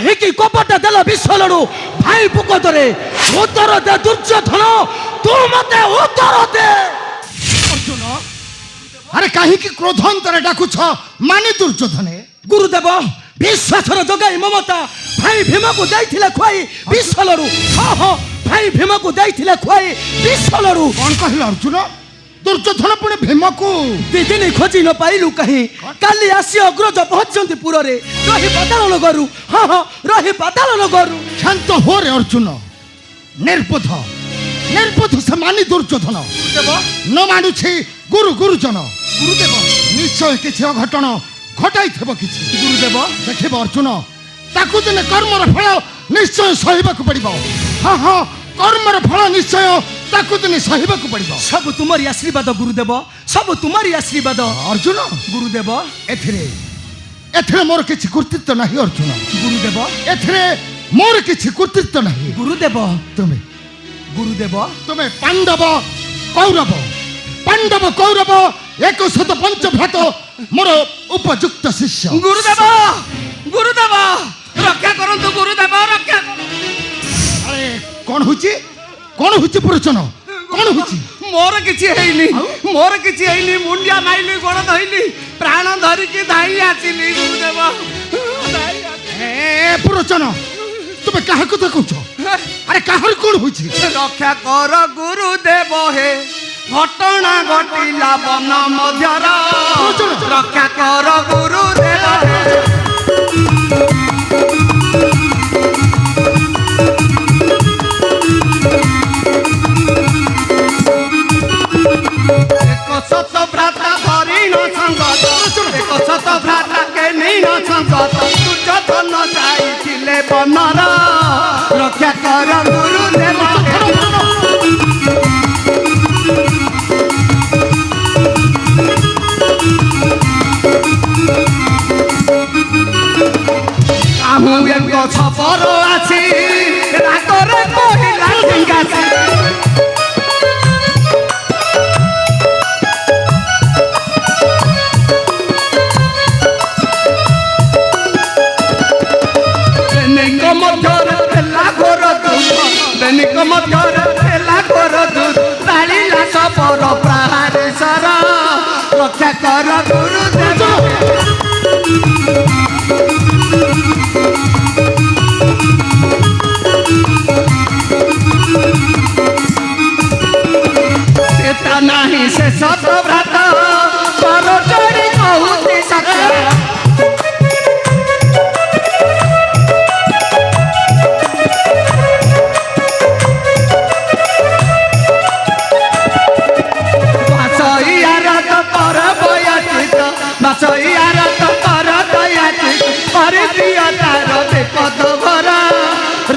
কাহিকি কপট দেল বিশ্বলড়ু ভাই বুকদরে উত্তর দে দুর্যোধন তু মতে উত্তর দে। অর্জুন আরে কাহিকি ক্রোধান্তরে ডাকুছ মানে দুর্যোধনে? গুরুদেব বিশ্বাসর যোগাই মমতা ভাই ভীমকু যাইଥିଲେ খুয়াই বিশ্বলড়ু। হ্যাঁ হ্যাঁ ভাই ভীমকু যাইଥିଲେ খুয়াই বিশ্বলড়ু। কଣ କହିଲ ଅର୍ଜୁନ? ଦୁର୍ଯ୍ୟୋଧନ ପୁଣି ଭୀମକୁ ଦିଦିନି ଖୋଜି ନ ପାଇଲୁ କାହିଁ କାଲି ଆସି ଅଗ୍ରଜ ପହଞ୍ଚନ୍ତି ପୁରରେ ରହି ପାତାଳ ନଗରୁ। ହଁ ହଁ ରହି ପାତାଳ ନଗରୁ। କ୍ଷାନ୍ତ ହୋରେ ଅର୍ଜୁନ। ନିର୍ବୁଦ୍ଧ ନିର୍ବୁଦ୍ଧ ସେ ମାନି ଦୁର୍ଯ୍ୟୋଧନ ଦେବ ନ ମାନୁଛି ଗୁରୁ ଗୁରୁଜନ। ଗୁରୁଦେବ ନିଶ୍ଚୟ କିଛି ଅଘଟଣ ଘଟାଇଥିବ କିଛି। ଗୁରୁଦେବ ଦେଖିବ ଅର୍ଜୁନ ତାକୁ ଦିନେ କର୍ମର ଫଳ ନିଶ୍ଚୟ ସହିବାକୁ ପଡ଼ିବ। ହଁ ହଁ କର୍ମର ଫଳ ନିଶ୍ଚୟ ତାକୁ ଦିନେ ସହିବାକୁ ପଡ଼ିବ। ସବୁ ତୁମରି ଆଶୀର୍ବାଦ ଗୁରୁଦେବ ସବୁ ତୁମରି ଆଶୀର୍ବାଦ। ଅର୍ଜୁନ ଗୁରୁଦେବ ଏଥିରେ ଏଥିରେ ମୋର କିଛି କୃତିତ୍ୱ ନାହିଁ ଅର୍ଜୁନ। ଗୁରୁଦେବ ଏଥିରେ ମୋର କିଛି କୃତିତ୍ୱ ନାହିଁ। ଗୁରୁଦେବ ତୁମେ ଗୁରୁଦେବ ତୁମେ ପାଣ୍ଡବ କୌରବ କୌରବ 105 ଭ୍ରାତ ମୋର ଉପଯୁକ୍ତ ଶିଷ୍ୟ। ଗୁରୁଦେବ ଗୁରୁଦେବ ରକ୍ଷା କରନ୍ତୁ ଗୁରୁଦେବ ରକ୍ଷା। ଆରେ କଣ ହଉଛି ପୁରୁଷନ କଣ ହଉଛି? ମୋର କିଛି ହେଇନି ମୋର କିଛି ହେଇନି। ମୁଣ୍ଡିଆ ମାଇଲି ଗୋଡ଼ ଧଇଲି ପ୍ରାଣ ଧରିକି ଧାଇଁ ଆସିଲି ଗୁରୁଦେବ। ଏ ପୁରୁଷନ ତୁମେ କାହା କଥା କହୁଛ? ଆରେ କାହାର କଣ ହଉଛି? ରକ୍ଷା କର ଗୁରୁଦେବ ହେ ଘଟଣା ଘଟିଲା ବନ ମଧ୍ୟର। ରକ୍ଷା କର ଗୁରୁଦେବ ହେ। শত ভ্রাতা হরিণ সঙ্গত এক শত ভ্রাতা কে নীন সঙ্গত দুর্যোধন যাইছিলে বনর। রক্ষা কর গুরুদেব কাহু এক ছপর আছি রাগরে কহিলা সিংহাসী। দৈনিক মধ্যরে পেলা ঘোর দুধ তাড়িলা সপর প্রাহারে সর। রক্ষা কর গুরুদেব সেটা নাহি সে শত ভ্রাত পর চড়ি কহুতি সত্য।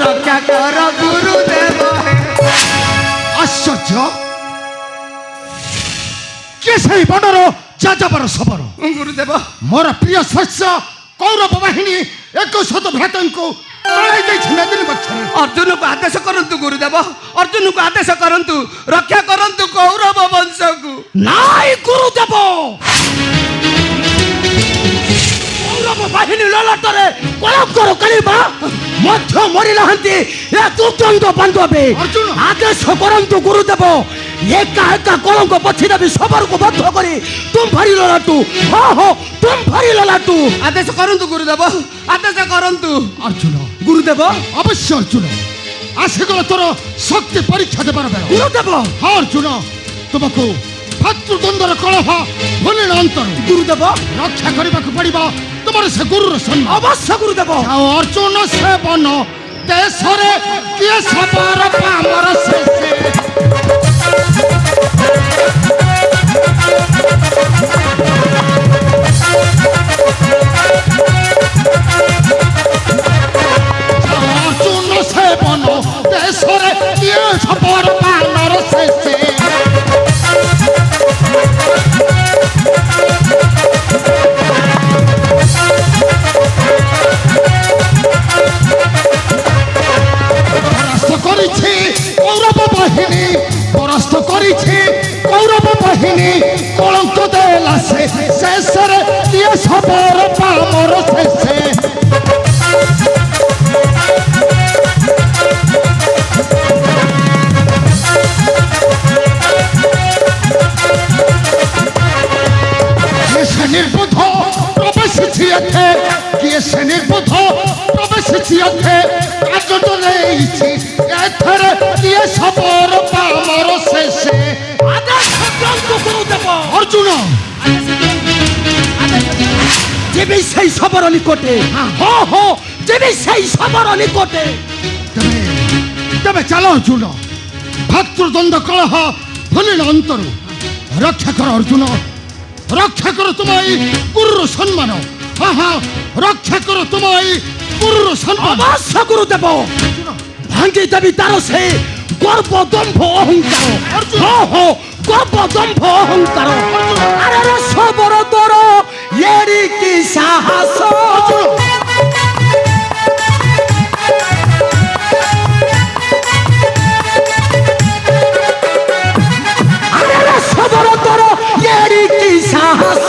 রক্ষা কর গুরুদেব। আশ্চর্য কে সেই বনর যাযাবর সবর? গুরুদেব ମୋର ପ୍ରିୟ ଶସ୍ୟ କୌରବ ବାହିନୀ 100 ଭ୍ରାତଙ୍କୁ ତଳାଇ ଦେଇଛି ନଦୀ ବକ୍ଷରେ। ଅର୍ଜୁନକୁ ଆଦେଶ କରନ୍ତୁ ଗୁରୁଦେବ ଅର୍ଜୁନକୁ ଆଦେଶ କରନ୍ତୁ ରକ୍ଷା କରନ୍ତୁ କୌରବ ବଂଶକୁ। ନାଇଁ ଗୁରୁଦେବ କୌରବ ବାହିନୀ ଲଲାଟରେ କଳଙ୍କର କାଳିବା ମଧ୍ୟ ମରିନାହାନ୍ତି ଏ ଦୁର୍ଦ୍ଦଣ୍ଡ ବାନ୍ଧବେ। ଅର୍ଜୁନ ଆଦେଶ କରନ୍ତୁ ଗୁରୁଦେବ ଏକା ଏକା କଳଙ୍କ ପଛିଦେବି ସବରକୁ ବଦ୍ଧ କରି ତୁମ୍ ଭାରି ଲଲାଟୁ। ହଁ ହଁ ତୁମ୍ ଭାରି ଲଲାଟୁ। ଆଦେଶ କରନ୍ତୁ ଗୁରୁଦେବ ଆଦେଶ କରନ୍ତୁ। ଅର୍ଜୁନ ଗୁରୁଦେବ ଅବଶ୍ୟ ଅର୍ଜୁନ ଆସିଗଲା ତୋର ଶକ୍ତି ପରୀକ୍ଷା ଦେବାର ବେଳ। ଗୁରୁଦେବ ହଁ ଅର୍ଜୁନ ତୁମକୁ ଭାତୃଦ୍ୱନ୍ଦ୍ୱର କଳହ ଭୁଲିଣ ଅନ୍ତର। ଗୁରୁଦେବ ରକ୍ଷା କରିବାକୁ ପଡ଼ିବ ତୁମର ସେ ଗୁରୁର ସମ୍ମାନ। ଅବଶ୍ୟ ଗୁରୁଦେବ। ଆଉ ଅର୍ଜୁନ ସେ ବନ ଦେଶରେ କିଏ ସବାର ଆମର ଶେଷେ। অর্জুন সে বন দেশরে কিয়ে সবার বানর শেষে। পরাস্ত করেছে কৌরব বাহিনী পরাস্ত করেছে কৌরব বাহিনী কলঙ্ক দেলা শেষরে কিয়ে সবার বানর শেষে। বেশি অর্থে কাজট নেইছি এথরে দিয়ে সবর পামর শেষে আদেশ গ্রন্থ গুরুদেব অর্জুন যেবি সেই সবর নিকটে হো হো যেবি সেই সবর নিকটে তবে তবে চালো অর্জুন ভাতৃদ্বন্দ্ব কলহ ভুলিল অন্তর রক্ষা কর অর্জুন রক্ষা করো তোমায় গুরুর সম্মান রক্ষা করো তোমায় গুরুর সম্মান অবশ্য গুরুদেব ভাঙ্গি দেবী তার সে গর্ব দম্ভ অহংকার হো হো গর্ব দম্ভ অহংকার আরে রে সবর তোর এরি কি সাহস আরে রে সবর তোর এরি কি সাহস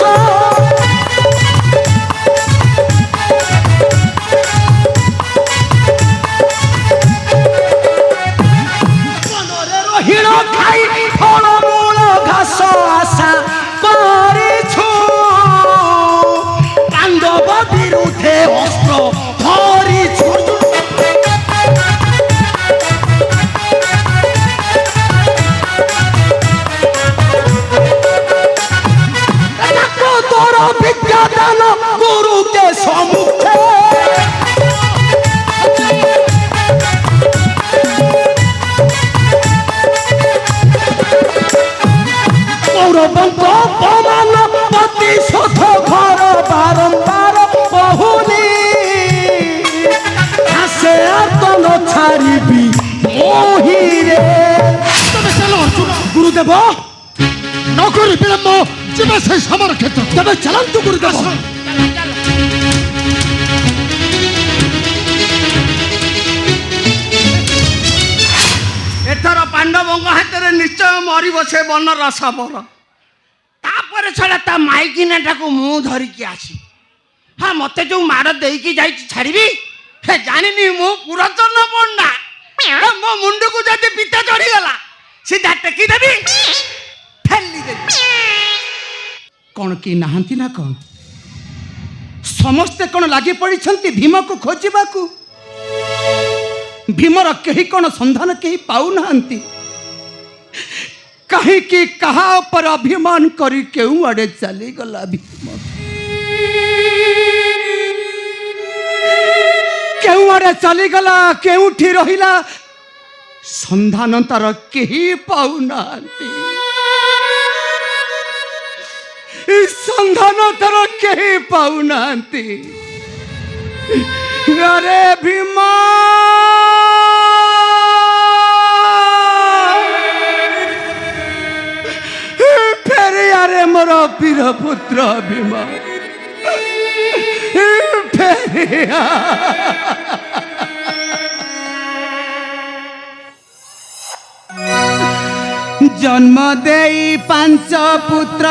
হিণ খাই ফলমূল ঘাস আশা করেছো পাণ্ডব বিরুদ্ধে অস্ত্র ধরিছো তোর বিদ্যাদান গুরুকে সম্মুখে কৌরবঙ্ক পমান প্রতিশোধ ঘর বারম্বার বহুনি আসে আর তন ছাড়িবি মহিরে তবে চালো অর্জুন গুরুদেব নকরি বিলম্ব ଯିବା সেই সমর ক্ষেত্র তবে চালান্তু গুরুদেব এথর পাণ্ডবঙ্গ হাତରେ নিশ্চୟ ମରିବ ସେ ବନର ଶବର ତାପରେ ଛଡ଼ା ତା ମାଇକିନାଟାକୁ ମୁଁ ଧରିକି ଆସି ହଁ ମତେ ଯୋଉ ମାଡ଼ ଦେଇକି ଯାଇଛି ଛାଡ଼ିବି ହେ ଜାଣିନି ମୁଁ ପୁରାତନ ପଣ୍ଡା ମୋ ମୁଣ୍ଡକୁ ଯଦି ପିତା ଚଢ଼ିଗଲା ସିଧା ଟେକି ଦେବି ଠେଲି ଦେବି କ'ଣ କି ନାହାନ୍ତି ନା କ'ଣ ସମସ୍ତେ କ'ଣ ଲାଗି ପଡ଼ିଛନ୍ତି ଭୀମକୁ ଖୋଜିବାକୁ ଭୀମର କେହି କ'ଣ ସନ୍ଧାନ କେହି ପାଉନାହାନ୍ତି କାହିଁକି କାହା ଉପରେ ଅଭିମାନ କରି କେଉଁ ଆଡ଼େ ଚାଲିଗଲା ଭୀମ କେଉଁ ଆଡ଼େ ଚାଲିଗଲା କେଉଁଠି ରହିଲା ସନ୍ଧାନ ତାର କେହି ପାଉନାହାନ୍ତି ସନ୍ଧାନ ତାର କେହି ପାଉନାହାନ୍ତି ଆରେ ଭୀମ ଫେରିଆରେ ମୋର ବୀର ପୁତ୍ର ଭୀମ ଫେରିଆ জন্ম দেই পাঞ্চ পুত্র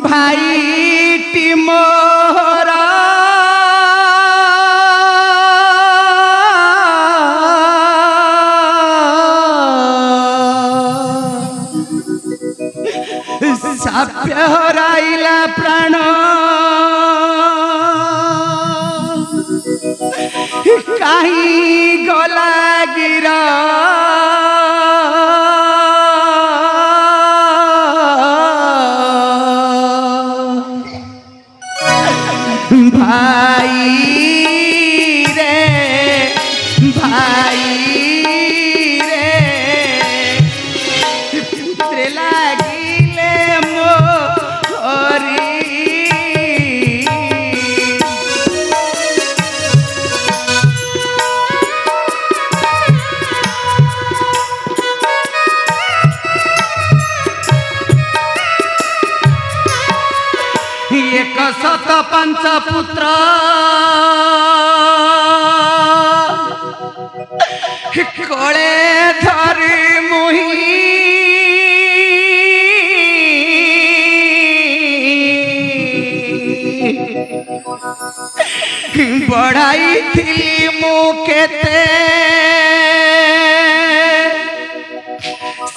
ভাইটি মোর সাপ্য হরাইলা প্রাণ কাহি গলা গিরা ভাই রে ভাই রে পুত্রে লাগিলে মোরি এক শত পঞ্চ পুত্র কোলে ধরি মুহি বড়াইছিলি মু কেতে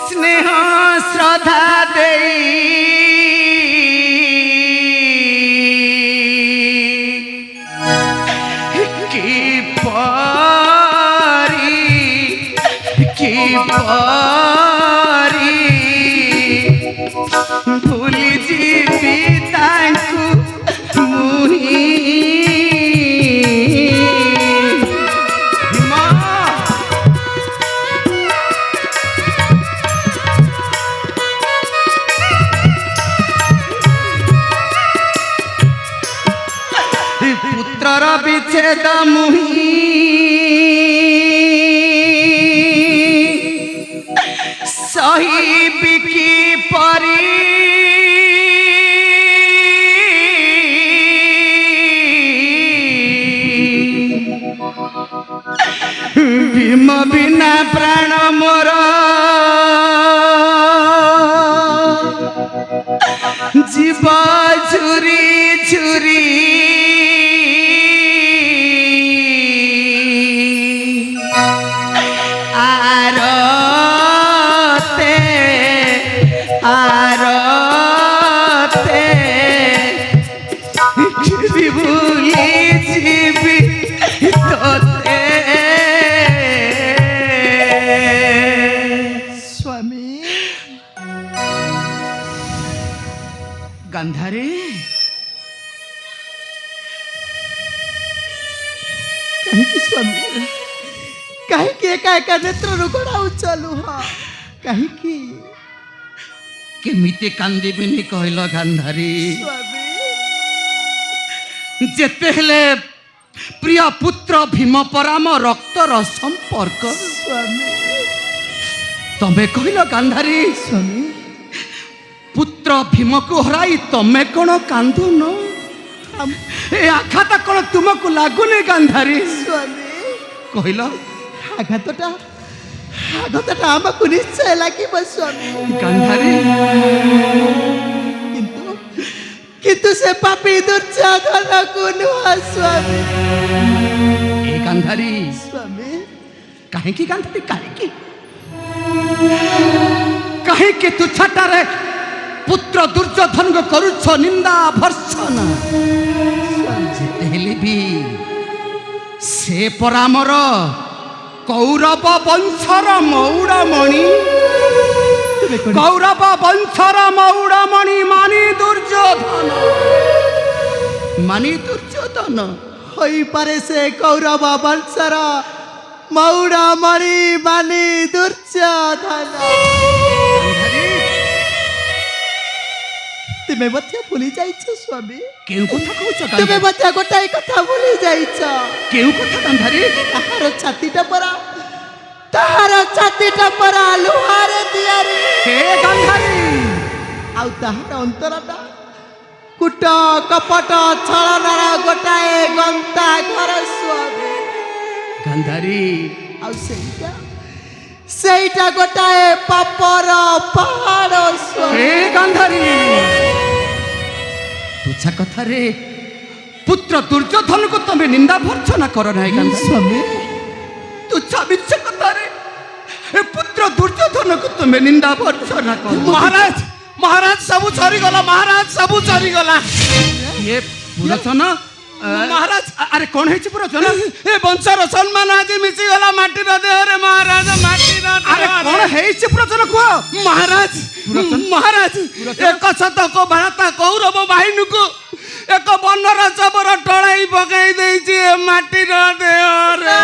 স্নেহ শ্রদ্ধা দেই ଭୁଲି ଯିବି ତାଙ୍କୁ ମୁହିଁ ଭୀମ ପୁତ୍ରର ବିଚ୍ଛେଦ ମୁହିଁ ସହିବି କିପରି ଭୀମ ବିନା ପ୍ରାଣ ମୋର ଯିବ ଝୁରି ଝୁରି আরতে ভুলি যাবি তোতে স্বামী গান্ধারী କାହିଁକି ସ୍ୱାମୀ କାହିଁକି ଏକା ଏକା ନେତ୍ରରୁ ଗଡ଼ାଉଛ ଲୁହ କାହିଁକି କେମିତି କାନ୍ଦିବିନି କହିଲ ଗାନ୍ଧାରୀ ସ୍ୱାମୀ ଯେତେ ହେଲେ ପ୍ରିୟ ପୁତ୍ର ଭୀମ ପରାମ ରକ୍ତର ସମ୍ପର୍କ ସ୍ୱାମୀ ତମେ କହିଲ ଗାନ୍ଧାରୀ ସ୍ୱାମୀ ପୁତ୍ର ଭୀମକୁ ହରାଇ ତମେ କ'ଣ କାନ୍ଦୁନ ଏ ଆଘାତ କ'ଣ ତୁମକୁ ଲାଗୁନି ଗାନ୍ଧାରୀ ସ୍ୱାମୀ କହିଲ ଆଘାତଟା ଆମକୁ ନିଶ୍ଚୟ ଲାଗିବ ସ୍ୱାମୀ ଗାନ୍ଧାରୀ କିନ୍ତୁ ସେ ପାପୀ ଦୁର୍ଯୋଧନକୁ ନୁହଁ ସ୍ୱାମୀ ଏ ଗାନ୍ଧାରୀ ସ୍ୱାମୀ କାହିଁକି ଗାନ୍ଧାରୀ କାହିଁକି କାହିଁକି ତୁଚ୍ଛାଟାରେ ପୁତ୍ର ଦୁର୍ଯୋଧନକୁ କରୁଛ ନିନ୍ଦା ଭର୍ସନ ଯେତେ ହେଲେ ବି ସେ ପରାମର କୌରବ ବଂଶର ମୌଡ଼ମଣି କୌରବ ବଂଶର ମୌଡ଼ମଣି ମାନି ଦୁର୍ଯୋଧନ ହୋଇପାରେ ସେ କୌରବ ବଂଶର ମୌଡ଼ମଣି ମାନି ଦୁର୍ଯୋଧନ ତୁମେ ମଧ୍ୟ ଭୁଲି ଯାଇଛ ସ୍ୱାମୀ କେଉଁ କଥା କହୁଛ ତୁମେ ମଧ୍ୟ ଗୋଟାଏ କଥା ଭୁଲି ଯାଇଛ କେଉଁ କଥା ଗାନ୍ଧାରୀ ତାହାର ଛାତିଟା ପରା ଲୁହାରେ ତିଆରି ହେ ଗାନ୍ଧାରୀ ଆଉ ତାହାର ଅନ୍ତରଟା କୁଟ କପଟ ଛଳନାର ଗୋଟାଏ ଗନ୍ତା ଘର ସ୍ୱାମୀ ଗାନ୍ଧାରୀ ଆଉ ସେଇଟା ଗୋଟାଏ ପାପର ପାହାଡ଼ ସ୍ୱାମୀ ହେ ଗାନ୍ଧାରୀ ତୁଚ୍ଛା କଥାରେ ପୁତ୍ର ଦୁର୍ଯୋଧନକୁ ତମେ ନିନ୍ଦା ଭର୍ସନା କର ନାହିଁ ଗାନ୍ଧାରୀ ସ୍ୱାମୀ ତୁଚ୍ଛା ମିଛ କଥାରେ ଏ ପୁତ୍ର ଦୁର୍ଯୋଧନକୁ ତମେ ନିନ୍ଦା ଭର୍ସନା କର ମହାରାଜ ସବୁ ସରିଗଲା ମହାରାଜ ସବୁ ସରିଗଲା ଇଏ ପୁରଚନ ମହାରାଜ ଆରେ କ'ଣ ହେଇଛି ପୁରଚନ ଏ ବଂଶର ସମ୍ମାନ ଆଜି ମିଶିଗଲା ମାଟିର ଦେହରେ ମହାରାଜ ମାଟିର ଆରେ କ'ଣ ହେଇଛି ପୁରଚନ କୁହ ମହାରାଜ ଏକ ଶତକ ଭାରତ କୌରବ ବାହିନୀକୁ ଏକ ବନର ଶବର ଟଳାଇ ପକାଇ ଦେଇଛି ଏ ମାଟିର ଦେହରେ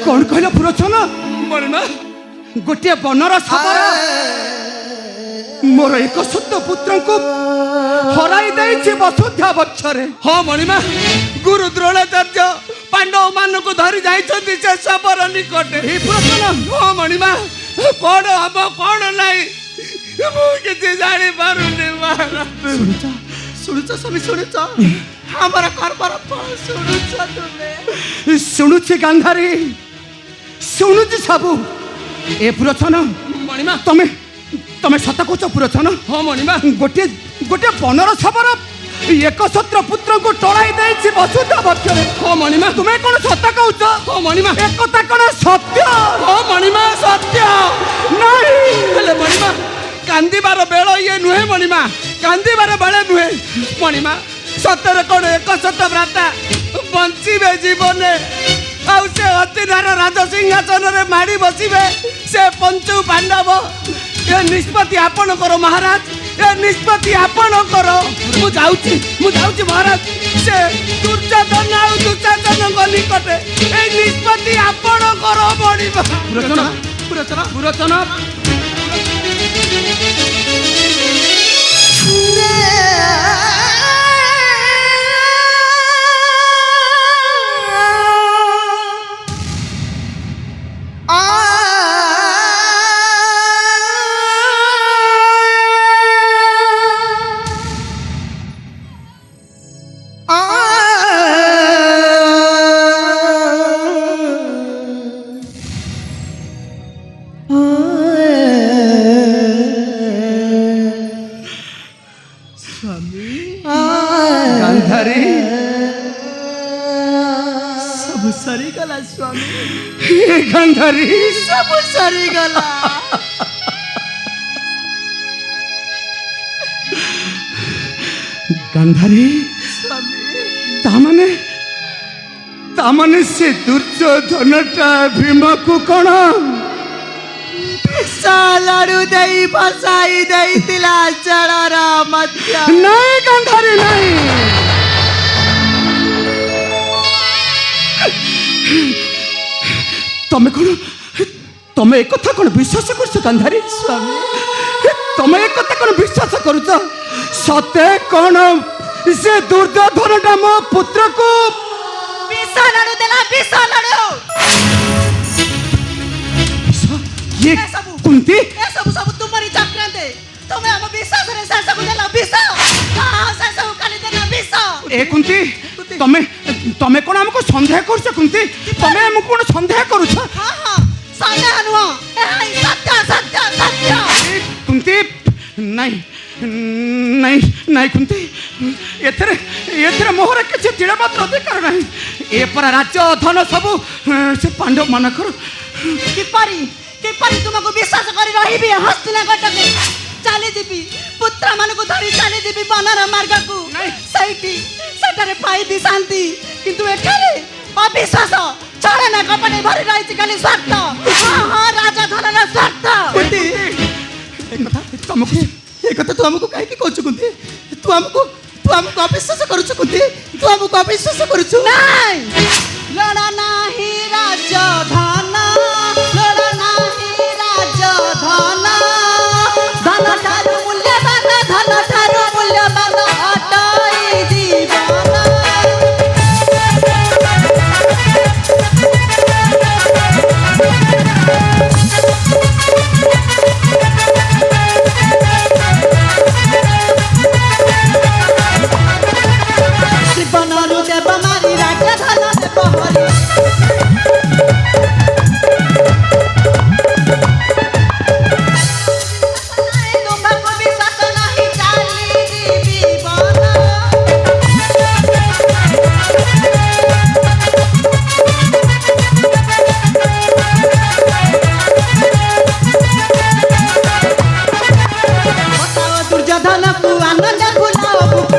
କ'ଣ କହିଲ ପୁରଚନ ଗୋଟିଏ ବନର ଶବର ମୋର ଏକ ଶୁଦ୍ଧ ପୁତ୍ରଙ୍କୁ ହରାଇ ଦେଇଛି ବସୁଧା ବକ୍ଷରେ ହଁ ମଣିମା ଗୁରୁ ଦ୍ରୋଣାଚାର୍ଯ୍ୟ ପାଣ୍ଡବ ମାନଙ୍କୁ ଧରି ଯାଇଛନ୍ତି ସେ ଶବର ନିକଟରେ ଏ ପୁରଚନ ହଁ ମଣିମା କଣ ହବ କଣ ନାହିଁ ମୁଁ କିଛି ଜାଣିପାରୁନି ଶୁଣୁଛ ସ୍ୱାମୀ ଶୁଣୁଛ ଆମର କର୍ମର ଫଳ ଶୁଣୁଛ ତୁମେ ଶୁଣୁଛି ଗାନ୍ଧାରୀ ଶୁଣୁଛି ସବୁ ଏ ପୁରଚନ ମଣିମା ତମେ ତମେ ସତ କହୁଛ ପୁରୋଚନ? ହଁ ମଣିମା। ଗୋଟିଏ ବନର ଶବର ଏକଛତ୍ର ପୁତ୍ରଙ୍କୁ ଟଳାଇ ଦେଇଛି ବସୁଧା ବକ୍ଷରେ। ହଁ ମଣିମା। ତୁମେ କଣ ସତ କହୁଛ? ହଁ ମଣିମା। ଏକଥା କଣ ସତ୍ୟ? ହଁ ମଣିମା ସତ୍ୟ। ନାହିଁ। ହେଲେ ମଣିମା କାନ୍ଦିବାର ବେଳ ଇଏ ନୁହେଁ ମଣିମା, କାନ୍ଦିବାର ବେଳେ ନୁହେଁ ମଣିମା। ସତରେ କଣ ଏକଶତ ଭ୍ରାତା ବଞ୍ଚିବେ ଜୀବନେ? ଆଉ ସେ ଅତିଧାର ରାଜସିଂହାସନରେ ମାଡ଼ି ବସିବେ ସେ ପଞ୍ଚୁ ପାଣ୍ଡବ? ଏ ନିଷ୍ପତ୍ତି ଆପଣଙ୍କର ମହାରାଜ, ଏ ନିଷ୍ପତ୍ତି ଆପଣଙ୍କର। ମୁଁ ଯାଉଛି ମହାରାଜ, ସେ ଦୁର୍ଯୋଧନ ଆଉ ଦୁଶାସନଙ୍କ ନିକଟରେ ଏଇ ନିଷ୍ପତ୍ତି ଆପଣଙ୍କର ମଣିମା। ପୁରୋଚନ ଗାନ୍ଧାରୀ ସବୁ ସରିଗଲା ସ୍ୱାମୀ, ହେ ଗାନ୍ଧାରୀ ସବୁ ସରିଗଲା। ଗାନ୍ଧାରୀ ସ୍ୱାମୀ ତାମାନେ ସେ ଦୁର୍ଯୋଧନଟା ଭୀମକୁ କଣ ଲଡୁ ଦେଇ ଫସାଇ ଦେଇଥିଲା ଜଳର ମଧ୍ୟ। ନାଇଁ ଗାନ୍ଧାରୀ ନାଇଁ, ତମେ ଏକଥା କଣ ବିଶ୍ୱାସ କରୁଛ ଗାନ୍ଧାରୀ? ସ୍ୱାମୀ ତମେ ଏକଥା କଣ ବିଶ୍ୱାସ କରୁଛ? ସତେ କଣ ସେ ଦୁର୍ଯୋଧନଟା ମୋ ପୁତ୍ରକୁ ବିଷ ଲଡୁ ଦେଲା, ବିଷ ଲଡୁ। ଇଏ କୁନ୍ତି? ଏସବୁ ସବୁ ତୁମରି ଚକ୍ରାନ୍ତେ। ତୁମେ ଆମ ବିଶ୍ୱାସରେ ଶେଷକୁ ଦେଲ ବିଷ। ଶେଷକୁ ଖାଲି ଦେଲ ବିଷ। ଏ କୁନ୍ତି, ତମେ କଣ ଆମକୁ ସନ୍ଦେହ କରୁଛ କୁନ୍ତି? ତମେ ଆମକୁ କଣ ସନ୍ଦେହ କରୁଛ? ହଁ ସନ୍ଦେହ ନୁହଁ, ଏହା ହିଁ ସତ୍ୟ ସତ୍ୟ ସତ୍ୟ। କୁନ୍ତି ନାଇଁ ନାଇଁ ନାଇଁ କୁନ୍ତି, ଏଥିରେ ମୋହର କିଛି ତିଳ ମାତ୍ର ଅଧିକାର ନାହିଁ। ଏ ପରା ରାଜ୍ୟ ଧନ ସବୁ ସେ ପାଣ୍ଡବ ମାନଙ୍କର। କିପରି ତୁମକୁ ବିଶ୍ୱାସ କରି ରହିବି? ହସ୍ତିନାଗଟକୁ ଚାଲିଯିବି, ପୁତ୍ର ମାନଙ୍କୁ ଧରି ଚାଲିଯିବି ବନର ମାର୍ଗକୁ। ସେଠାରେ ପାଇବି ଶାନ୍ତି, କିନ୍ତୁ ଏଠାରେ ଅବିଶ୍ୱାସ, ଛଳନା, କପଟେ ଭରି ରହିଛି ଖାଲି ସ୍ୱାର୍ଥ। ହଁ ରାଜଧନର ସ୍ୱାର୍ଥ। ଏ କଥା ତୁ ଆମକୁ କାହିଁକି କହୁଛୁ କୁନ୍ତି? ତୁ ଆମକୁ ଅବିଶ୍ୱାସ କରୁଛୁ କୁନ୍ତି? ତୁ ଆମକୁ ଅବିଶ୍ୱାସ କରୁଛୁ? ନାଇଁ, ଲଡ଼ ନାହିଁ ରାଜଧନ, ଲଡ଼ ନାହିଁ ରାଜଧନ। ଧନ ଠାରୁ ମୂଲ୍ୟବାନ, ଧନ ଠାରୁ ମୂଲ୍ୟବାନ ଅଟଇ ଜୀବନ। ଜୀବନରୁ ଦେବ ମାରି ରାଜଧନ ଦେବ ହରି। ତୁମକୁ ବିଶ୍ୱାସ ନାହିଁ ଚାଲିଯିବି ବନ। ବତାଅ ଦୁର୍ଯୋଧନକୁ ଆନନ୍ଦ ଭୁଲାଅ ବୁକୁ।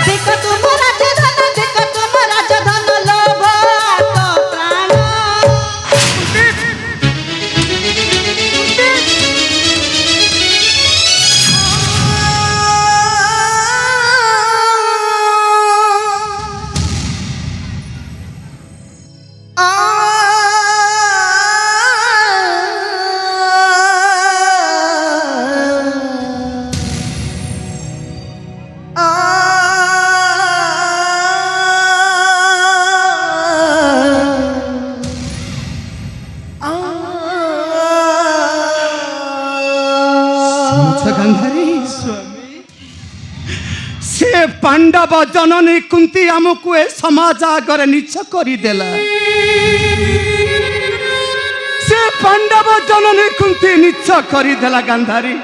ଦେଖ ତୁମ ରାଜଧନ, ଦେଖ ତୁମ ରାଜଧନ, ଲୋଭ ଆତ ପ୍ରାଣ। ଗାନ୍ଧାରୀ ସେ ପାଣ୍ଡବ ଜନନୀ କୁନ୍ତି ଆମକୁ ଏ ସମାଜ ଆଗରେ ନିଛ କରିଦେଲା। पांडव जननी कुंती निच्छ करिदेला गांधारी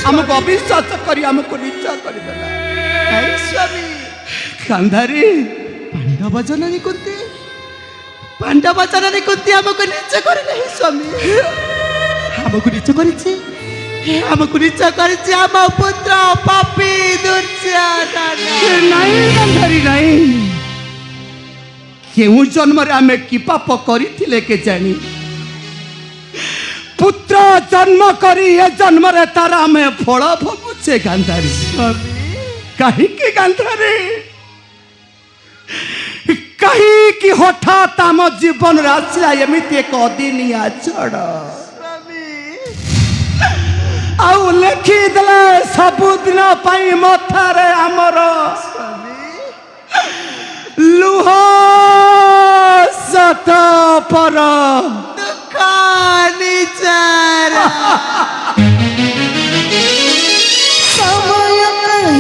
हमको अविश्वास करी हमको निच्छ करिदेला नहीं स्वामी गांधारी पांडव जननी कुंती हमको निच्छ करे नहीं स्वामी हमको निच्छ करिछि हमको निच्छ करिछि हम पुत्र पापी दुर्योधन नहीं गांधारी नहीं केउ जन्म रे आमे की पाप करिथिले के जानी पुत्र जन्म करी ए जन्म रे तारा में फल भोगुचे गांधारी कहीं की गांधारी कहीं की हठात आम जीवन आसला एमती एक अदिनिया चढ़ आउ लिखिदेले सबुदिन मथारे आमर लुह सत पर समय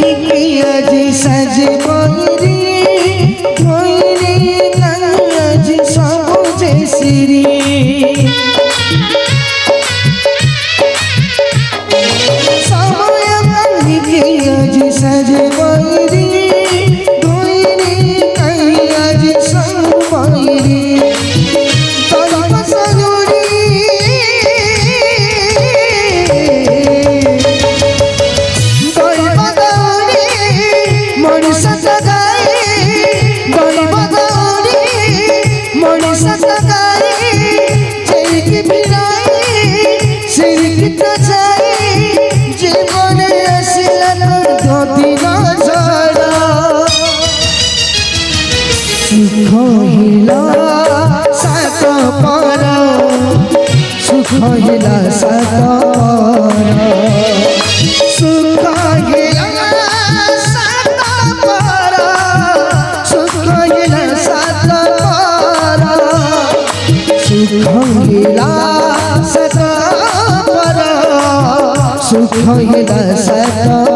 कहीं আজি সাজ বইরে ধইরে কাজ সবুজে সিরি समय कहीं আজি সাজ বইরে ধইরে কাজ সব বইরে सुख हिला सतर सुख हिला सतर सुख हिला सतर सुख हिला सतर सुख हिला सतर